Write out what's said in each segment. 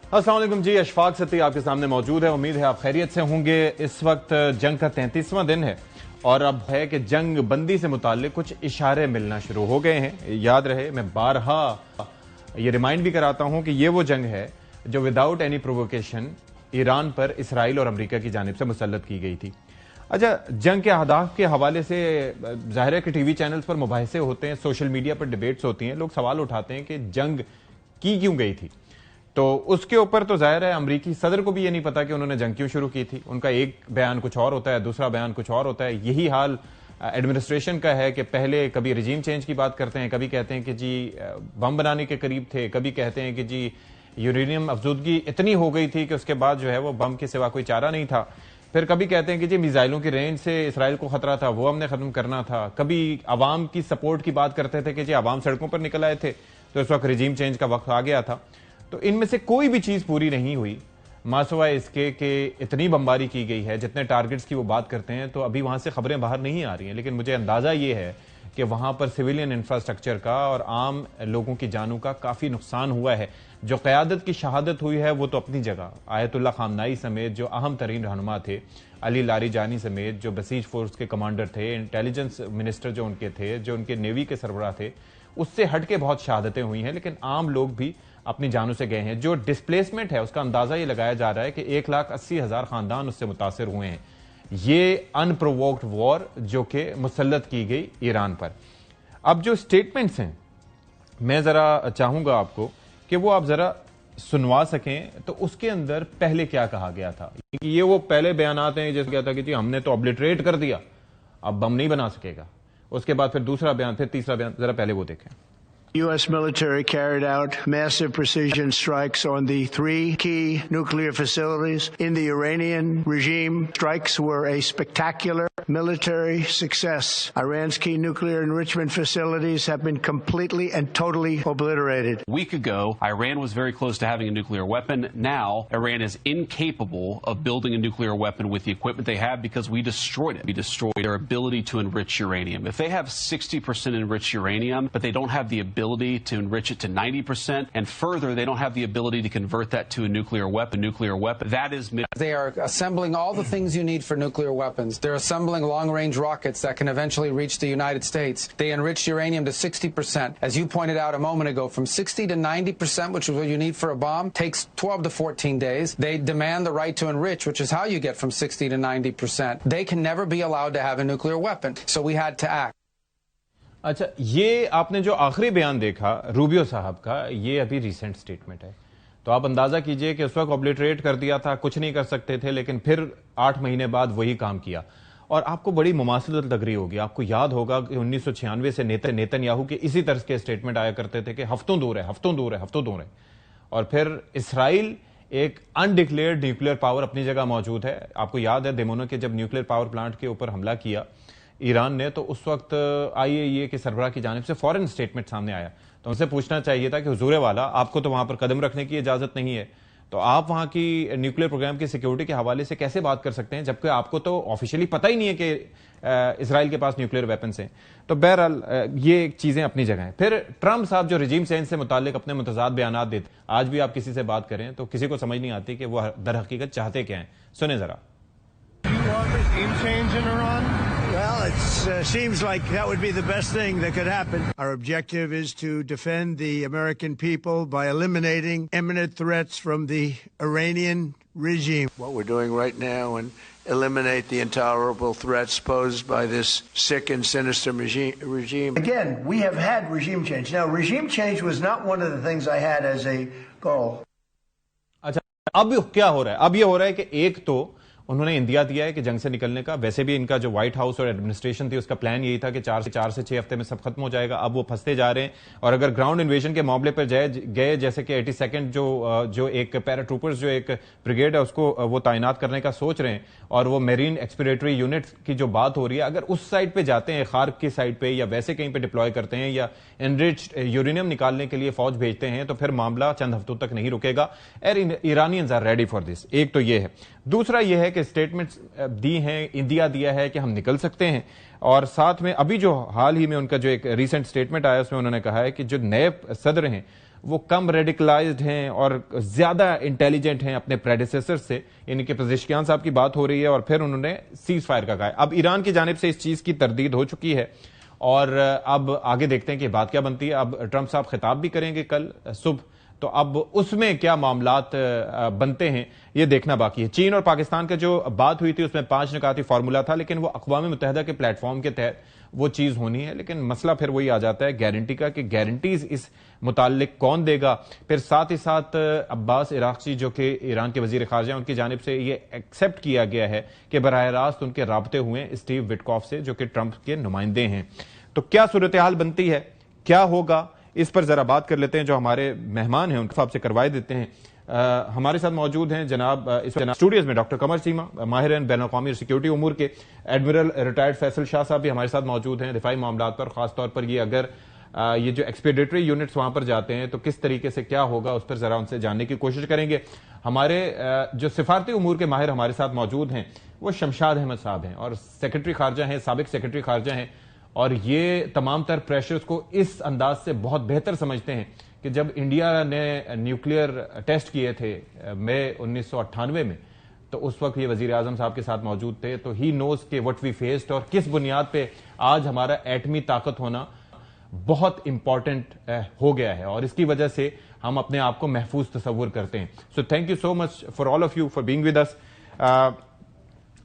अस्सलाम वालेकुम जी, अशफाक सती आपके सामने मौजूद है। उम्मीद है आप खैरियत से होंगे। इस वक्त जंग का 33वां दिन है और अब है कि जंग बंदी से मुताल्लिक कुछ इशारे मिलना शुरू हो गए हैं। याद रहे, मैं बारहा ये रिमाइंड भी कराता हूं कि ये वो जंग है जो विदाउट एनी प्रोवोकेशन ईरान पर इसराइल और अमरीका की जानिब से मुसल्लत की गई थी। अच्छा, जंग के अहदाफ के हवाले से जाहिर है कि टीवी चैनल्स पर मुबाहिसे होते हैं, सोशल मीडिया पर डिबेट्स होती हैं, लोग सवाल उठाते हैं कि जंग की क्यों गई थी। तो उसके ऊपर तो जाहिर है अमरीकी सदर को भी ये नहीं पता कि उन्होंने जंग क्यों शुरू की थी। उनका एक बयान कुछ और होता है, दूसरा बयान कुछ और होता है। यही हाल एडमिनिस्ट्रेशन का है कि पहले कभी रिजीम चेंज की बात करते हैं, कभी कहते हैं कि जी बम बनाने के करीब थे, कभी कहते हैं कि जी यूरेनियम अफजूदगी इतनी हो गई थी कि उसके बाद जो है वो बम के सिवा कोई चारा नहीं था। फिर कभी कहते हैं कि जी मिसाइलों की रेंज से इसराइल को खतरा था, वो हमने खत्म करना था। कभी अवाम की सपोर्ट की बात करते थे कि जी अवाम सड़कों पर निकल आए थे, तो इस वक्त रिजीम चेंज का वक्त आ गया था। तो इनमें से कोई भी चीज पूरी नहीं हुई, मासवाए इसके कि इतनी बमबारी की गई है। जितने टारगेट्स की वो बात करते हैं तो अभी वहां से खबरें बाहर नहीं आ रही हैं, लेकिन मुझे अंदाजा ये है कि वहां पर सिविलियन इंफ्रास्ट्रक्चर का और आम लोगों की जानों का काफी नुकसान हुआ है। जो क़यादत की शहादत हुई है वो तो अपनी जगह, आयतुल्लाह खामनाई समेत जो अहम तरीन रहनुमा थे, अली लारीजानी समेत जो बसीज फोर्स के कमांडर थे, इंटेलिजेंस मिनिस्टर जो उनके थे, जो उनके नेवी के सरबराह थे, उससे हटके बहुत शहादतें हुई हैं। लेकिन आम लोग भी अपनी जानों से गए हैं। जो डिस्प्लेसमेंट है उसका अंदाजा ये लगाया जा रहा है कि 1,80,000 खानदान उससे मुतासर हुए हैं। ये अनप्रोवोक्ड वॉर जो कि मुसल्लत की गई ईरान पर। अब जो स्टेटमेंट्स हैं, मैं जरा चाहूंगा आपको कि वो आप जरा सुनवा सकें। तो उसके अंदर पहले क्या कहा गया था, ये वो पहले बयानात हैं जैसे क्या था कि जी हमने तो ऑब्लिटरेट कर दिया, अब बम नहीं बना सकेगा। उसके बाद फिर दूसरा बयान, फिर तीसरा बयान, जरा पहले वो देखें। U.S. military carried out massive precision strikes on the three key nuclear facilities in the Iranian regime. Strikes were a spectacular military success. Iran's key nuclear enrichment facilities have been completely and totally obliterated. A week ago, Iran was very close to having a nuclear weapon. Now, Iran is incapable of building a nuclear weapon with the equipment they have because we destroyed it. We destroyed their ability to enrich uranium. If they have 60% enriched uranium, but they don't have the ability to enrich it to 90%, and further, they don't have the ability to convert that to a nuclear weapon. That is... They are assembling all the things you need for nuclear weapons. They're assembling long-range rockets that can eventually reach the United States. They enrich uranium to 60%. As you pointed out a moment ago, from 60 to 90%, which is what you need for a bomb, takes 12 to 14 days. They demand the right to enrich, which is how you get from 60 to 90%. They can never be allowed to have a nuclear weapon. So we had to act. अच्छा, ये आपने जो आखिरी बयान देखा Rubio साहब का, ये अभी रिसेंट स्टेटमेंट है। तो आप अंदाजा कीजिए कि उस वक्त ऑब्लिटरेट कर दिया था, कुछ नहीं कर सकते थे, लेकिन फिर 8 महीने बाद वही काम किया। और आपको बड़ी मुमासलत लग रही होगी। आपको याद होगा कि 1996 से नेतन्याहू के इसी तरह के स्टेटमेंट आया करते थे कि हफ्तों दूर है, हफ्तों दूर है, हफ्तों दूर है। और फिर इसराइल एक अनडिक्लेयर्ड न्यूक्लियर पावर अपनी जगह मौजूद है। आपको याद है दिमोनो के जब न्यूक्लियर पावर प्लांट के ऊपर हमला किया ईरान ने, तो उस वक्त IAEA के सरबराह की जानिब से फॉरेन स्टेटमेंट सामने आया। तो उनसे पूछना चाहिए था कि हुजूर वाला, आपको तो वहां पर कदम रखने की इजाजत नहीं है, तो आप वहां की न्यूक्लियर प्रोग्राम की सिक्योरिटी के हवाले से कैसे बात कर सकते हैं, जबकि आपको तो ऑफिशियली पता ही नहीं है कि इसराइल के पास न्यूक्लियर वेपन्स हैं। तो बहरहाल ये चीजें अपनी जगह हैं। फिर ट्रंप साहब जो रिजीम चेंज से मुतालिक अपने मुतजाद बयान देते, आज भी आप किसी से बात करें तो किसी को समझ नहीं आती कि वह दर हकीकत चाहते क्या हैं। सुने जरा। Well, it seems like that would be the best thing that could happen. Our objective is to defend the American people by eliminating imminent threats from the Iranian regime. What we're doing right now and eliminate the intolerable threats posed by this sick and sinister regime. Again, we have had regime change. Now, regime change was not one of the things I had as a goal. अच्छा, अब क्या हो रहा है? अब ये हो रहा है कि एक तो उन्होंने इंदिया दिया है कि जंग से निकलने का। वैसे भी इनका जो व्हाइट हाउस और एडमिनिस्ट्रेशन थी उसका प्लान यही था कि 4 से 6 हफ्ते में सब खत्म हो जाएगा। अब वो फंसते जा रहे हैं। और अगर ग्राउंड इन्वेजन के मामले पर गए, जैसे कि 82nd जो एक पैराट्रूपर्स जो एक ब्रिगेड है उसको वो तैनात करने का सोच रहे हैं, और वो मेरीन एक्सप्लोरेटरी यूनिट की जो बात हो रही है, अगर उस साइड पे जाते हैं, खार्क की साइड पे या वैसे कहीं पे डिप्लॉय करते हैं या एनरिच्ड यूरेनियम निकालने के लिए फौज भेजते हैं, तो फिर मामला चंद हफ्तों तक नहीं रुकेगा। Iranians are ready for this. एक तो ये है। दूसरा यह है कि स्टेटमेंट्स दी हैं, इंडिया दिया है कि हम निकल सकते हैं, और साथ में अभी जो हाल ही में उनका जो एक रीसेंट स्टेटमेंट आया उसमें उन्होंने कहा है कि जो नए सदर हैं वो कम रेडिकलाइज्ड हैं और ज्यादा इंटेलिजेंट हैं अपने प्रेडिसेसर से। इनके पेजेश्कियान साहब की बात हो रही है और फिर उन्होंने सीज फायर का कहा। अब ईरान की जानिब से इस चीज की तरदीद हो चुकी है और अब आगे देखते हैं कि बात क्या बनती है। अब ट्रंप साहब खिताब भी करेंगे कल सुबह, तो अब उसमें क्या मामलात बनते हैं ये देखना बाकी है। चीन और पाकिस्तान का जो बात हुई थी उसमें 5 निकाती फार्मूला था, लेकिन वो अक़वाम मुत्तहिदा के प्लेटफॉर्म के तहत वो चीज होनी है। लेकिन मसला फिर वही आ जाता है गारंटी का कि गारंटीज इस मुताल्लिक कौन देगा। फिर साथ ही साथ अब्बास इराक़ची जो कि ईरान के वजीर खारजा उनकी जानिब से ये एक्सेप्ट किया गया है कि बराह रास्त उनके राब्ते हुए स्टीव विटकॉफ से जो कि ट्रंप के नुमाइंदे हैं। तो क्या सूरत हाल बनती है, क्या होगा, इस पर जरा बात कर लेते हैं। जो हमारे मेहमान हैं उनके आपसे करवाए देते हैं। हमारे साथ मौजूद हैं जनाब स्टूडियोज में डॉक्टर कमर चीमा, माहिर बैनुल-अक़वामी सिक्योरिटी उमूर के, एडमिरल रिटायर्ड फैसल शाह साहब भी हमारे साथ मौजूद हैं दिफाई मामलात पर, खासतौर पर ये अगर ये जो एक्सपेडिटरी यूनिट्स वहां पर जाते हैं तो किस तरीके से क्या होगा उस पर जरा उनसे जानने की कोशिश करेंगे। हमारे जो सिफारती उमूर के माहिर हमारे साथ मौजूद हैं वो शमशाद अहमद साहब हैं और सेक्रेटरी खारजा हैं, साबिक सेक्रेटरी खारजा हैं, और ये तमाम तर प्रेशर्स को इस अंदाज से बहुत बेहतर समझते हैं कि जब इंडिया ने न्यूक्लियर टेस्ट किए थे मई 1998 में, तो उस वक्त ये वजीर आजम साहब के साथ मौजूद थे। तो ही नोज के व्हाट वी फेस्ड और किस बुनियाद पे आज हमारा एटमी ताकत होना बहुत इंपॉर्टेंट हो गया है और इसकी वजह से हम अपने आप को महफूज तस्वुर करते हैं। So thank you so much for all of you for being with us.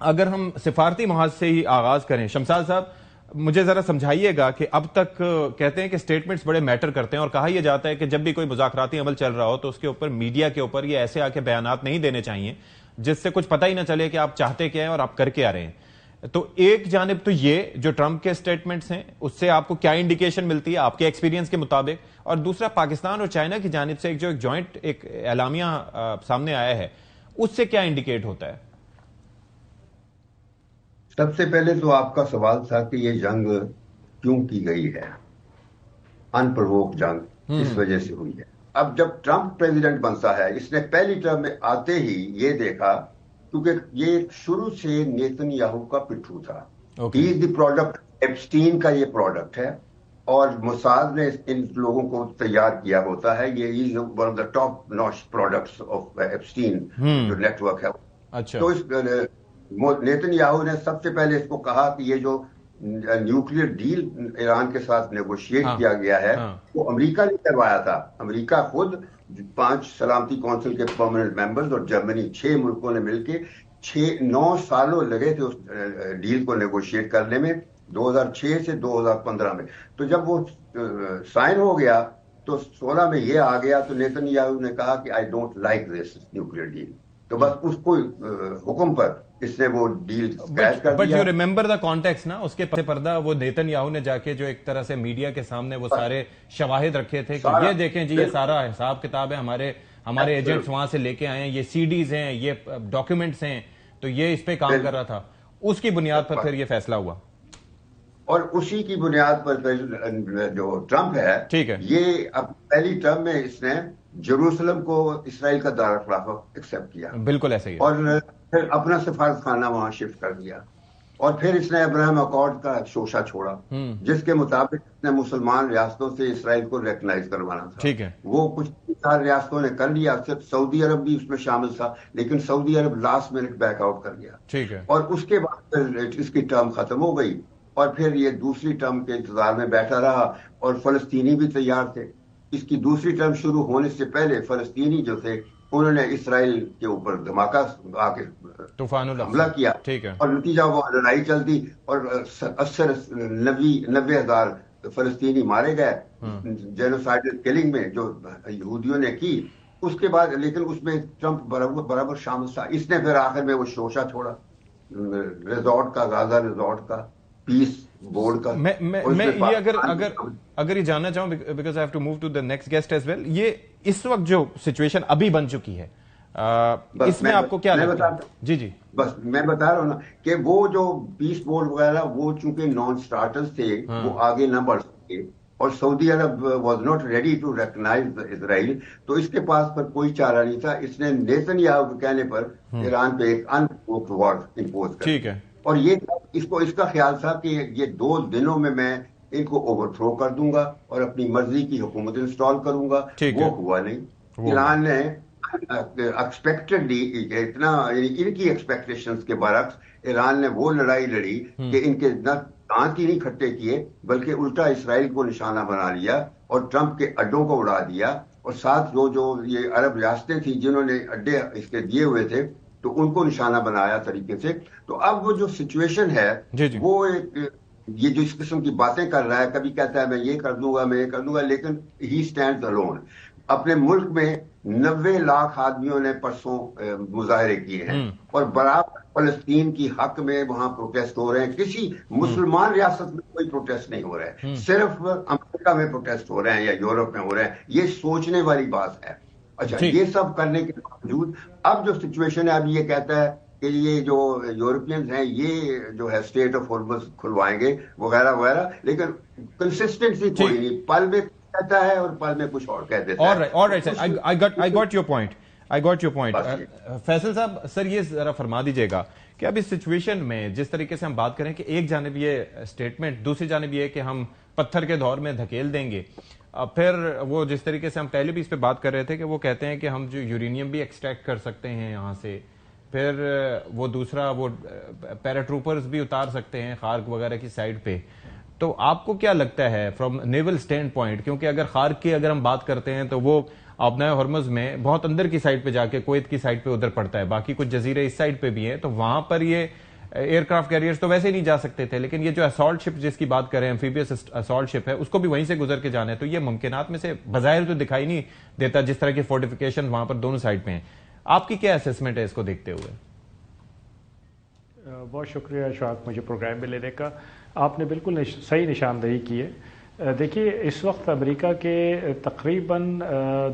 अगर हम सिफारती महाज से ही आगाज करें, शमशाद साहब मुझे जरा समझाइएगा कि अब तक कहते हैं कि स्टेटमेंट्स बड़े मैटर करते हैं और कहा यह जाता है कि जब भी कोई मुज़ाकराती अमल चल रहा हो तो उसके ऊपर मीडिया के ऊपर ये ऐसे आके बयानात नहीं देने चाहिए जिससे कुछ पता ही ना चले कि आप चाहते क्या हैं और आप करके आ रहे हैं। तो एक जानिब तो ये जो ट्रंप के स्टेटमेंट्स हैं उससे आपको क्या इंडिकेशन मिलती है आपके एक्सपीरियंस के मुताबिक, और दूसरा पाकिस्तान और चाइना की जानिब से एक जॉइंट एक एलामिया सामने आया है उससे क्या इंडिकेट होता है? सबसे पहले तो आपका सवाल था कि ये जंग क्यों की गई है, अनप्रवोक्ड जंग इस वजह से हुई है। अब जब ट्रंप प्रेसिडेंट बनता है, इसने पहली टर्म में आते ही ये देखा, क्योंकि ये शुरू से नेतन्याहू का पिट्ठू था। He is the product, Epstein का ये प्रोडक्ट है और मोसाद ने इन लोगों को तैयार किया होता है। ये is one of the top notch products of Epstein जो नेटवर्क है। अच्छा। तो इस नेतन्याहू ने सबसे पहले इसको कहा कि ये जो न्यूक्लियर डील ईरान के साथ नेगोशिएट किया गया है वो अमेरिका ने करवाया था। अमेरिका खुद 5 सलामती काउंसिल के परमानेंट मेंबर्स और जर्मनी 6 मुल्कों ने मिलकर 9 सालों लगे थे उस डील को नेगोशिएट करने में, 2006 से 2015 में। तो जब वो साइन हो गया तो 16 में ये आ गया तो नेतन्याहू ने कहा कि I don't like this nuclear deal, तो बस उसको हुक्म पर इसने वो डील क्रैश कर दिया। But you remember the context ना, उसके पीछे पर्दा वो नेतन्याहू ने जाके जो एक तरह से मीडिया के सामने वो सारे शवाहिद रखे थे कि ये देखें जी ये सारा हिसाब किताब है, हमारे एजेंट्स वहां से लेके आए हैं, ये सीडीज हैं, ये डॉक्यूमेंट्स हैं, तो ये इस पे काम कर रहा था। उसकी बुनियाद पर फिर ये फैसला हुआ और उसी की बुनियाद पर जो ट्रंप है, ठीक है, ये अब पहली टर्म में इसने जेरूसलम को इसराइल का दारुल खिलाफा एक्सेप्ट किया, बिल्कुल ऐसे ही, और फिर अपना सफारत खाना वहां शिफ्ट कर दिया। और फिर इसने अब्राहम अकॉर्ड का शोशा छोड़ा जिसके मुताबिक इसने मुसलमान रियासतों से इसराइल को रिकॉग्नाइज करवाना था। ठीक है, वो कुछ 4 रियासतों ने कर लिया, सिर्फ सऊदी अरब भी उसमें शामिल था, लेकिन सऊदी अरब लास्ट मिनट बैकआउट कर गया। ठीक है, और उसके बाद इसकी टर्म खत्म हो गई और फिर ये दूसरी टर्म के इंतजार में बैठा रहा और फलस्तीनी भी तैयार थे। इसकी दूसरी टर्म शुरू होने से पहले फलस्तीनी जो थे उन्होंने इसराइल के ऊपर धमाका आके हमला किया, ठीक है, और नतीजा वो लड़ाई चलती और 80-90 हजार फलस्तीनी मारे गए जेनोसाइडल किलिंग में जो यहूदियों ने की। उसके बाद लेकिन उसमें ट्रंप बराबर शामिल था। इसने फिर आखिर में वो शोशा छोड़ा रिजॉर्ट का, गाजा रिजॉर्ट का, पीस बोर्ड का। मैं ये अगर ये जानना चाहूं, because I have to move to the next guest as well, ये इस वक्त जो सिचुएशन अभी बन चुकी है इसमें आपको क्या लगता है? जी जी, बस मैं बता रहा हूं ना कि वो जो पीस बोर्ड वगैरह वो चूंकि नॉन स्टार्टर्स थे, वो आगे न बढ़ सके और Saudi Arab was not ready to recognize Israel, तो इसके पास पर कोई चारा नहीं था। इसने नेतन्याहू के कहने पर ईरान पे एक अनप्रोवोक्ड वॉर इंपोज कर, ठीक है, और ये इसका ख्याल था कि ये 2 दिनों में मैं इनको ओवरथ्रो कर दूंगा और अपनी मर्जी की हुकूमत इंस्टॉल करूंगा। वो हुआ नहीं। ईरान ने एक्सपेक्टेडली इतना, इनकी एक्सपेक्टेशंस के बरक्स ईरान ने वो लड़ाई लड़ी कि इनके न दांत ही नहीं खट्टे किए, बल्कि उल्टा इसराइल को निशाना बना लिया और ट्रंप के अड्डों को उड़ा दिया। और साथ जो ये अरब रियासतें थी जिन्होंने अड्डे इसके दिए हुए थे, तो उनको निशाना बनाया तरीके से। तो अब वो जो सिचुएशन है वो एक, ये जो इस किस्म की बातें कर रहा है, कभी कहता है मैं ये कर दूंगा, मैं ये कर दूंगा, लेकिन ही स्टैंड्स अलोन। अपने मुल्क में 90 लाख आदमियों ने परसों मुजाहरे किए हैं और बराबर फलस्तीन की हक में वहां प्रोटेस्ट हो रहे हैं। किसी मुसलमान रियासत में कोई प्रोटेस्ट नहीं हो रहा है, सिर्फ अमेरिका में प्रोटेस्ट हो रहे हैं या यूरोप में हो रहे हैं। ये सोचने वाली बात है। अच्छा, ये सब करने के बावजूद अब जो सिचुएशन है, अब ये कहता है कि ये जो यूरोपियंस हैं ये जो है स्टेट ऑफ हॉर्मस खुलवाएंगे वगैरह वगैरह, लेकिन कंसिस्टेंसी कोई नहीं। पल में कहता है और पल में कुछ और कह देता है। Alright sir, I got your point, I got your point. Faisal साहब, सर ये जरा फरमा दीजिएगा कि अब इस सिचुएशन में जिस तरीके से हम बात करें कि एक जानिब ये स्टेटमेंट, दूसरी जानिब ये कि हम पत्थर के दौर में धकेल देंगे, फिर वो जिस तरीके से हम पहले भी इस पे बात कर रहे थे कि वो कहते हैं कि हम जो यूरेनियम भी एक्सट्रैक्ट कर सकते हैं यहाँ से, फिर वो दूसरा वो पैराट्रूपर्स भी उतार सकते हैं खार्क वगैरह की साइड पे। तो आपको क्या लगता है फ्रॉम नेवल स्टैंड पॉइंट, क्योंकि अगर खार्क की अगर हम बात करते हैं तो वो आबनाए हॉर्मज़ में बहुत अंदर की साइड पे जाके कुवैत की साइड पे उधर पड़ता है, बाकी कुछ जजीरे इस साइड पे भी हैं, तो वहां पर ये एयरक्राफ्ट कैरियर्स तो वैसे ही नहीं जा सकते थे, लेकिन ये जो असॉल्ट शिप जिसकी बात करें, एम्फीबियस असॉल्ट शिप है, उसको भी वहीं से गुजर के जाना है। तो ये मुमकिनात में से बज़ाहिर तो दिखाई नहीं देता जिस तरह की फोर्टिफिकेशन वहां पर दोनों साइड पे हैं। आपकी क्या असेसमेंट है इसको देखते हुए? बहुत शुक्रिया शाहद मुझे प्रोग्राम में लेने का। आपने बिल्कुल सही निशानदेही की है। देखिए, इस वक्त अमेरिका के तकरीबन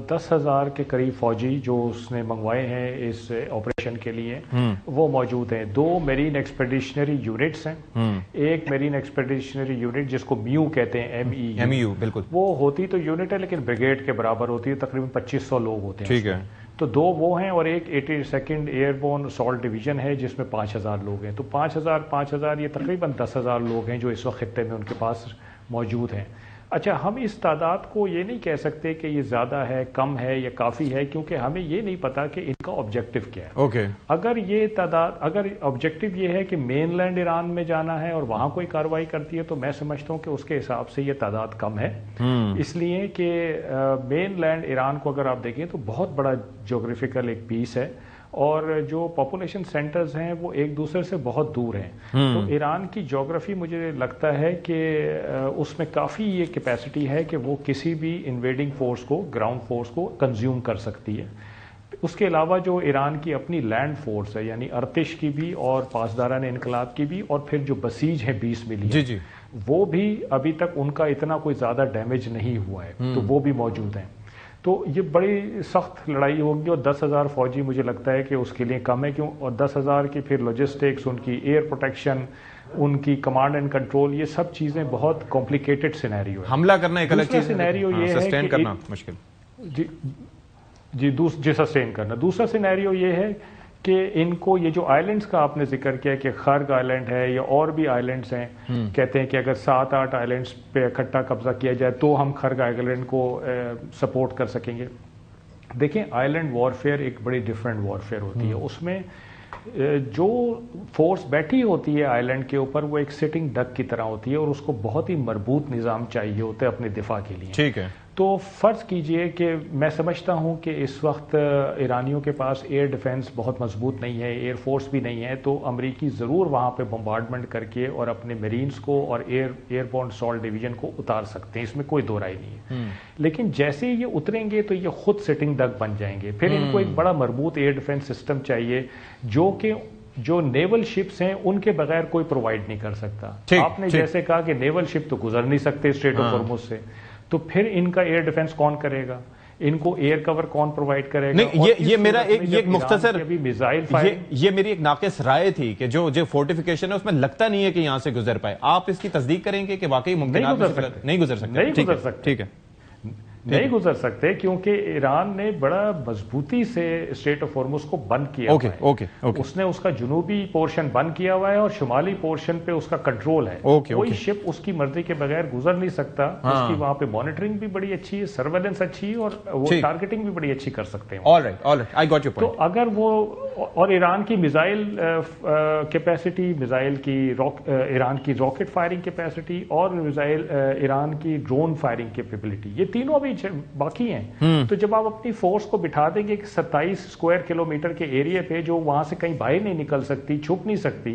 10,000 के करीब फौजी जो उसने मंगवाए हैं इस ऑपरेशन के लिए वो मौजूद हैं। 2 मेरीन एक्सपेडिशनरी यूनिट्स हैं। एक मेरीन एक्सपेडिशनरी यूनिट जिसको म्यू कहते हैं, MEU बिल्कुल, वो होती तो यूनिट है लेकिन ब्रिगेड के बराबर होती है, तकरीबन 2500 लोग होते हैं। ठीक है, तो 2 वो हैं और एक 82nd एयरबोर्न असॉल्ट डिवीजन है जिसमें 5000 लोग हैं। तो 5000 ये तकरीबन 10,000 लोग हैं जो इस वक्त खित्ते में उनके पास मौजूद हैं। अच्छा, हम इस तादाद को ये नहीं कह सकते कि ये ज़्यादा है, कम है या काफ़ी है, क्योंकि हमें ये नहीं पता कि इनका ऑब्जेक्टिव क्या है। ओके, अगर ये तादाद, अगर ऑब्जेक्टिव ये है कि मेनलैंड ईरान में जाना है और वहाँ कोई कार्रवाई करती है, तो मैं समझता हूँ कि उसके हिसाब से ये तादाद कम है। इसलिए कि मेनलैंड ईरान को अगर आप देखें तो बहुत बड़ा ज्योग्राफिकल एक पीस है और जो पॉपुलेशन सेंटर्स हैं वो एक दूसरे से बहुत दूर हैं। तो ईरान की ज्योग्राफी मुझे लगता है कि उसमें काफ़ी ये कैपेसिटी है कि वो किसी भी इन्वेडिंग फोर्स को, ग्राउंड फोर्स को कंज्यूम कर सकती है। उसके अलावा जो ईरान की अपनी लैंड फोर्स है, यानी अर्तिश की भी और पासदारान इनकलाब की भी, और फिर जो बसीज हैं 20 मिलियन, वो भी अभी तक उनका इतना कोई ज़्यादा डैमेज नहीं हुआ है, तो वो भी मौजूद हैं। तो ये बड़ी सख्त लड़ाई होगी और 10,000 फौजी मुझे लगता है कि उसके लिए कम है। क्यों? और 10,000 की फिर लॉजिस्टिक्स, उनकी एयर प्रोटेक्शन, उनकी कमांड एंड कंट्रोल, ये सब चीज़ें बहुत कॉम्प्लिकेटेड सिनेरियो है। हमला करना एक अलग चीज़ है, सिनेरियो ये है सस्टेन करना मुश्किल। जी सस्टेन करना। दूसरा सिनेरियो ये है कि इनको ये जो आइलैंड्स का आपने जिक्र किया कि खर्ग आइलैंड है या और भी आइलैंड्स हैं, कहते हैं कि अगर 7-8 आइलैंड्स पे इकट्ठा कब्जा किया जाए तो हम खर्ग आइलैंड को सपोर्ट कर सकेंगे। देखें, आइलैंड वॉरफेयर एक बड़ी डिफरेंट वॉरफेयर होती है। उसमें जो फोर्स बैठी होती है आइलैंड के ऊपर वो एक सिटिंग डक की तरह होती है और उसको बहुत ही मजबूत निज़ाम चाहिए होता है अपने दिफा के लिए। ठीक है, तो फ़र्ज़ कीजिए कि मैं समझता हूं कि इस वक्त ईरानियों के पास एयर डिफेंस बहुत मजबूत नहीं है, एयर फोर्स भी नहीं है, तो अमरीकी ज़रूर वहां पे बम्बार्डमेंट करके और अपने मरीन्स को और एयरबोर्न असॉल्ट डिवीजन को उतार सकते हैं, इसमें कोई दो राय नहीं है। लेकिन जैसे ही ये उतरेंगे तो ये खुद सिटिंग डक बन जाएंगे। फिर इनको एक बड़ा मजबूत एयर डिफेंस सिस्टम चाहिए जो नेवल शिप्स हैं उनके बगैर कोई प्रोवाइड नहीं कर सकता। आपने जैसे कहा कि नेवल शिप तो गुजर नहीं सकते स्ट्रेट ऑफ हॉर्मुज से, तो फिर इनका एयर डिफेंस कौन करेगा? इनको एयर कवर कौन प्रोवाइड करेगा? नहीं, ये मेरा एक मुख्तसर मिसाइल ये मेरी एक नाकिस राय थी कि जो फोर्टिफिकेशन है उसमें लगता नहीं है कि यहां से गुजर पाए। आप इसकी तस्दीक करेंगे कि वाकई मुमकिन नहीं गुजर सकते? नहीं गुजर सकते। ठीक है। नहीं गुजर सकते, क्योंकि ईरान ने बड़ा मजबूती से स्ट्रेट ऑफ हॉर्मुज को बंद किया हुआ है। उसने उसका जुनूबी पोर्शन बंद किया हुआ है और शुमाली पोर्शन पे उसका कंट्रोल है। कोई शिप उसकी मर्जी के बगैर गुजर नहीं सकता। उसकी वहां पे मॉनिटरिंग भी बड़ी अच्छी है, सर्वेलेंस अच्छी है और वो टारगेटिंग भी बड़ी अच्छी कर सकते हैं। Alright, I got your point. तो अगर वो और ईरान की मिसाइल कैपेसिटी, ईरान की रॉकेट फायरिंग कैपेसिटी और मिसाइल ईरान की ड्रोन फायरिंग कैपेबिलिटी, ये तीनों अभी बाकी हैं। तो जब आप अपनी फोर्स को बिठा देंगे 27 स्क्वायर किलोमीटर के एरिया पे, जो वहां से कहीं बाहर नहीं निकल सकती, छुप नहीं सकती,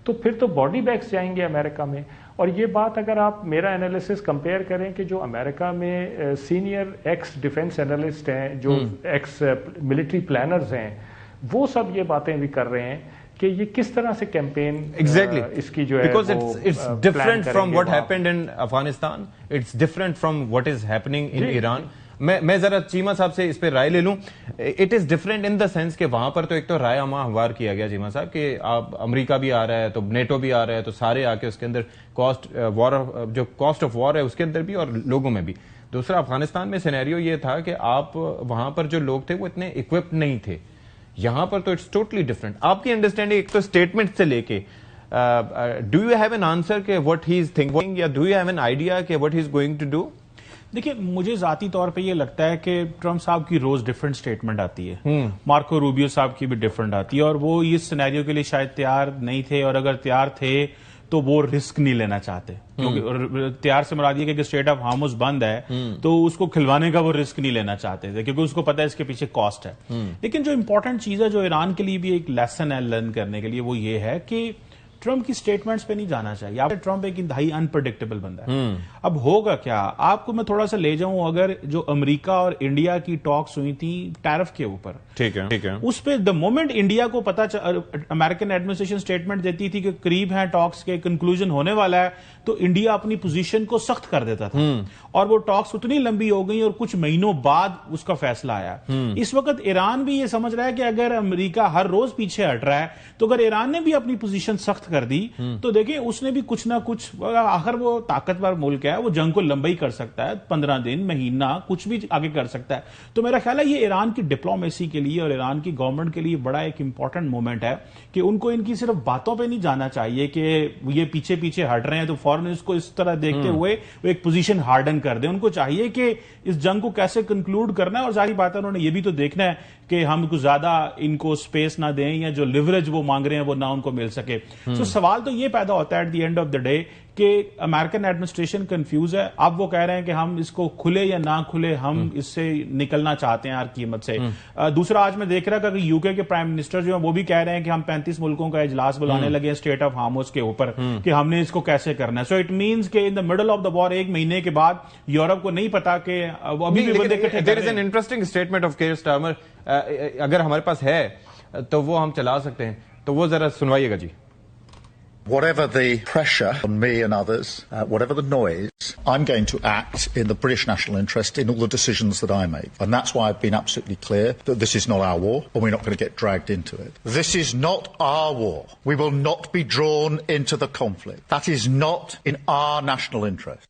तो फिर तो बॉडी बैग्स जाएंगे अमेरिका में। और ये बात अगर आप मेरा एनालिसिस कंपेयर करें कि जो अमेरिका में सीनियर एक्स डिफेंस एनालिस्ट हैं, जो एक्स मिलिट्री प्लानर्स हैं, वो सब ये बातें भी कर रहे हैं कि ये किस तरह से कैंपेन इसकी जो है, because it's different from what happened in Afghanistan, it's different from what is happening in Iran. मैं जरा चीमा साहब से इस पे राय ले लूं। It is different in the sense कि वहां पर तो एक तो राय आमा हमवार किया गया चीमा साहब कि आप अमेरिका भी आ रहा है तो नेटो भी आ रहा है, तो सारे आके उसके अंदर जो कॉस्ट ऑफ वॉर है उसके अंदर भी और लोगों में भी। दूसरा, अफगानिस्तान में सिनेरियो ये था कि आप वहां पर जो लोग थे वो इतने इक्विप्ड नहीं थे। यहां पर तो इट्स टोटली डिफरेंट। आपकी अंडरस्टैंडिंग एक तो स्टेटमेंट से लेके, do you have an answer के व्हाट ही इज थिंकिंग, या do you have an idea के what he is going to do? देखिए, मुझे जाती तौर पे ये लगता है कि ट्रम्प साहब की रोज डिफरेंट स्टेटमेंट आती है, मार्को रूबियो साहब की भी डिफरेंट आती है, और वो इस सिनेरियो के लिए शायद तैयार नहीं थे, और अगर तैयार थे तो वो रिस्क नहीं लेना चाहते, क्योंकि तैयार से मुराद ये कि स्ट्रेट ऑफ हार्मुज बंद है तो उसको खिलवाने का वो रिस्क नहीं लेना चाहते थे, क्योंकि उसको पता है इसके पीछे कॉस्ट है। लेकिन जो इंपॉर्टेंट चीज है, जो ईरान के लिए भी एक लेसन है लर्न करने के लिए, वो ये है कि ट्रम्प की स्टेटमेंट्स पे नहीं जाना चाहिए। आप ट्रम्प एक इंतहाई अनप्रेडिक्टेबल बंदा है। अब होगा क्या, आपको मैं थोड़ा सा ले जाऊं, अगर जो अमेरिका और इंडिया की टॉक्स हुई थी टैरिफ के ऊपर, ठीक है, उस पे द मोमेंट इंडिया को पता अमेरिकन एडमिनिस्ट्रेशन स्टेटमेंट देती थी कि करीब है टॉक्स के कंक्लूजन होने वाला है, तो इंडिया अपनी पोजीशन को सख्त कर देता था, और वो टॉक्स उतनी लंबी हो गई और कुछ महीनों बाद उसका फैसला आया। इस वक्त ईरान भी ये समझ रहा है कि अगर अमेरिका हर रोज पीछे हट रहा है, तो अगर ईरान ने भी अपनी पोजीशन सख्त कर दी तो देखिए उसने भी कुछ ना कुछ, आखिर वो ताकतवर मुल्क है, वो जंग को लंबाई कर सकता है, 15 दिन, महीना, कुछ भी आगे कर सकता है। तो मेरा ख्याल है ये ईरान की डिप्लोमेसी के लिए और ईरान की गवर्नमेंट के लिए बड़ा एक इंपॉर्टेंट मोमेंट है कि उनको इनकी सिर्फ बातों पे नहीं जाना चाहिए कि ये पीछे पीछे हट रहे हैं तो फौरन इसको इस तरह देखते हुए वो एक पोजीशन हार्डन कर दे। उनको चाहिए कि इस जंग को कैसे कंक्लूड करना है, और जाहिर बात है उन्होंने ये भी तो देखना है कि हम कुछ ज्यादा इनको स्पेस ना दें, या जो लिवरेज वो मांग रहे हैं वो ना उनको मिल सके। तो सवाल तो ये पैदा होता है at the end of the day कि अमेरिकन एडमिनिस्ट्रेशन कंफ्यूज है। अब वो कह रहे हैं कि हम इसको खुले या ना खुले, हम इससे निकलना चाहते हैं हर कीमत से। दूसरा, आज मैं देख रहा था कि यूके के प्राइम मिनिस्टर जो है वो भी कह रहे हैं कि हम 35 मुल्कों का इजलास बुलाने लगे हैं स्टेट ऑफ हार्मुज के ऊपर कि हमने इसको कैसे करना है। सो इट मीन्स कि in the middle of the war, एक महीने के बाद यूरोप को नहीं पता कि अभी भी बंदे इकट्ठे। There is an interesting statement of Keir Starmer, अगर हमारे पास है तो वो हम चला सकते हैं, तो वो जरा सुनवाइएगा जी। Whatever the pressure on me and others, whatever the noise, I'm going to act in the British national interest in all the decisions that I make. And that's why I've been absolutely clear that this is not our war, and we're not going to get dragged into it. This is not our war. We will not be drawn into the conflict. That is not in our national interest.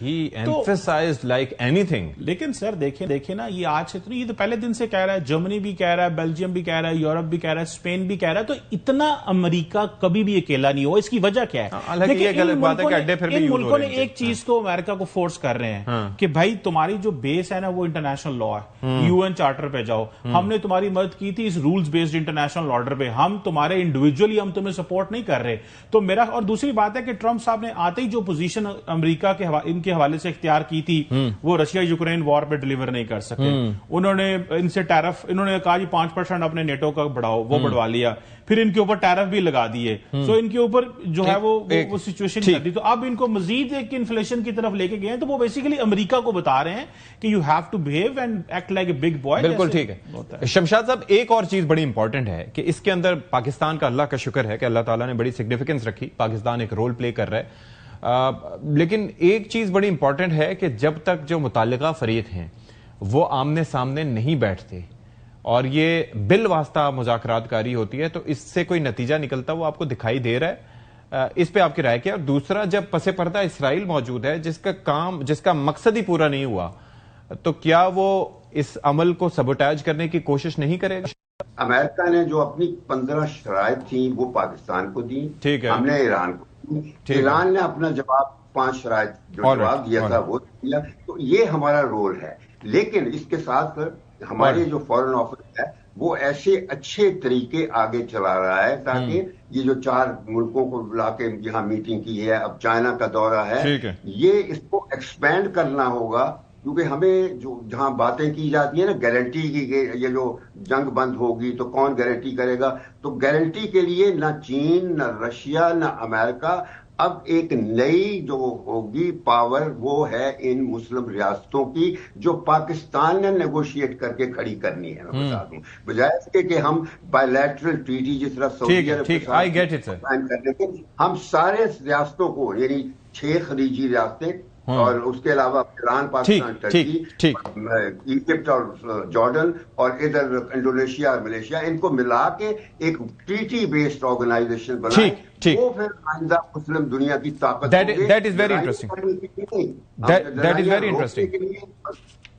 He emphasized like anything. लेकिन sir देखिए ना, ये आज से तो ये तो पहले दिन से कह रहा है, जर्मनी भी कह रहा है, बेल्जियम भी कह रहा है, यूरोप भी कह रहा है, स्पेन भी कह रहा है, तो इतना अमेरिका कभी भी अकेला नहीं हो। इसकी वजह क्या है? देखिए इन मुल्कों ने एक चीज तो अमेरिका को फोर्स कर रहे हैं कि भाई तुम्हारी जो बेस है ना वो इंटरनेशनल लॉ है, यूएन चार्टर पे जाओ, हमने तुम्हारी मदद की थी इस रूल्स बेस्ड इंटरनेशनल ऑर्डर पे, हम तुम्हारे इंडिविजुअली हम तुम्हें सपोर्ट नहीं कर रहे। तो मेरा, और दूसरी बात है कि ट्रंप साहब ने आते ही जो पोजीशन अमेरिका के इनके हवाले से इख्तियार की थी, वो रशिया यूक्रेन वॉर पे डिलीवर नहीं कर सके। उन्होंने इनसे टैरिफ, इन्होंने कहा जी 5% अपने नेटो का बढ़ाओ, वो बढ़वा लिया, फिर इनके ऊपर टैरिफ भी लगा दिए। सो इनके ऊपर जो है वो सिचुएशन कर दी। तो अब इनको मजीद एक इन्फ्लेशन की तरफ लेके गए, तो वो बेसिकली अमेरिका को बता रहे हैं कि you have to behave and act like a big boy. बिल्कुल ठीक है। शमशाद साहब, एक और चीज बड़ी इंपॉर्टेंट है कि इसके अंदर पाकिस्तान का, अल्लाह का शुक्र है कि अल्लाह ताला ने बड़ी सिग्निफिकेंस रखी, पाकिस्तान एक रोल प्ले कर रहा है। लेकिन एक चीज बड़ी इंपॉर्टेंट है कि जब तक जो मुतालिका फरीक हैं वो आमने सामने नहीं बैठते और ये बिल वास्ता मुज़ाकरातकारी होती है, तो इससे कोई नतीजा निकलता वो आपको दिखाई दे रहा है? इस पे आपकी राय क्या? और दूसरा, जब पसे पर्दा इसराइल मौजूद है जिसका मकसद ही पूरा नहीं हुआ, तो क्या वो इस अमल को सबोटाज करने की कोशिश नहीं करेगा? अमेरिका ने जो अपनी 15 शराइत थी वो पाकिस्तान को दी, ठीक है, हमने ईरान को दी, ईरान ने अपना जवाब 5 शराइत जो जवाब दिया था वो दिया। तो ये हमारा रोल है, लेकिन इसके साथ हमारे जो फॉरेन ऑफिस है वो ऐसे अच्छे तरीके आगे चला रहा है ताकि ये जो 4 मुल्कों को लाके यहाँ मीटिंग की है, अब चाइना का दौरा है, ये इसको एक्सपेंड करना होगा, क्योंकि हमें जो जहां बातें की जाती है ना गारंटी की, ये जो जंग बंद होगी तो कौन गारंटी करेगा, तो गारंटी के लिए ना चीन, ना रशिया, ना अमेरिका, अब एक नई जो होगी पावर वो है इन मुस्लिम रियासतों की, जो पाकिस्तान ने नेगोशिएट करके खड़ी करनी है। मैं बता दूं, बजाय इसके कि हम बायलैटरल ट्रीटी जिस तरह सऊदी अरब के साथ साइन करने के, हम सारे रियासतों को, यानी 6 खलीजी रियासतें और उसके अलावा ईरान, पाकिस्तान, टर्की, इजिप्ट और जॉर्डन और इधर इंडोनेशिया और मलेशिया, इनको मिला के एक ट्रीटी बेस्ड ऑर्गेनाइजेशन बनाए, वो फिर आइंदा मुस्लिम दुनिया की ताकत that is very interesting, that is very interesting,